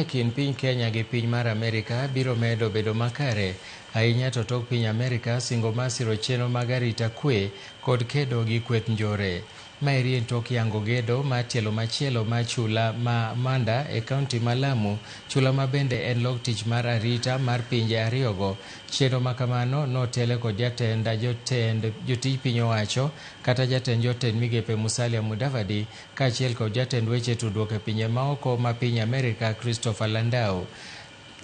e kind piny Kenya gi piny mar Amerka biro medo bedo makare ahinya to tok piny Amerka singo mar siro chenro mag arita kwe kod kedo gi kweth njore. Maeri en tok yango gedo mar tielo machielo mar chula ma Manda e kaunti ma Lamu, chula ma bende en log tich mar arita mar pinje ariyogo. Chenro ma kamano notele kod jotend jotij piny owacho kata jatend jotend migepe Musalia Mudavadi kaachiel kod jatend weche tudruok e pinje maoko ma piny Amerka Christopher Landau.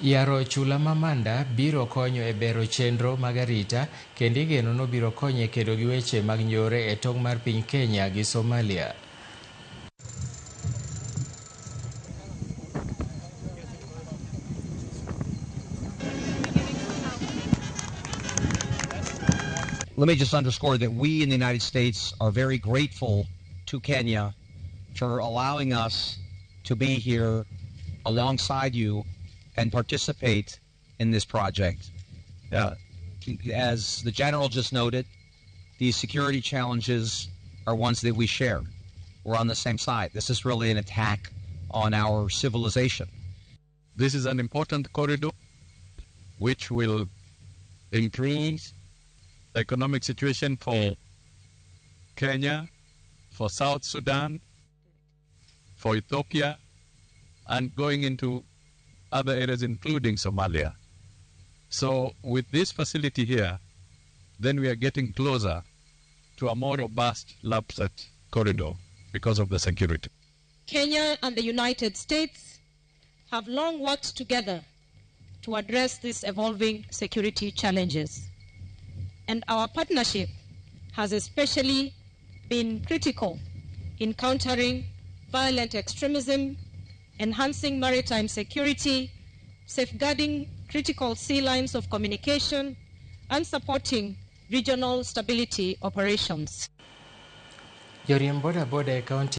Yaro chula ma Manda biro konyo e bero chenro mag arita kendo igeno no biro konyo e kedo gi weche mag njore e tong' mar piny Kenya gi Somalia. Let me just underscore that we in the United States are very grateful to Kenya for allowing us to be here alongside you and participate in this project. As the General just noted, these security challenges are ones that we share. We're on the same side. This is really an attack on our civilization. This is an important corridor which will improve the economic situation for Kenya, for South Sudan, for Ethiopia, and going into other areas including Somalia. So with this facility here, then we are getting closer to a more robust LAPSET corridor because of the security. Kenya and the United States have long worked together to address these evolving security challenges. And our partnership has especially been critical in countering violent extremism, enhancing maritime security, safeguarding critical sea lines of communication, and supporting regional stability operations. Joriemb boda boda e kaunti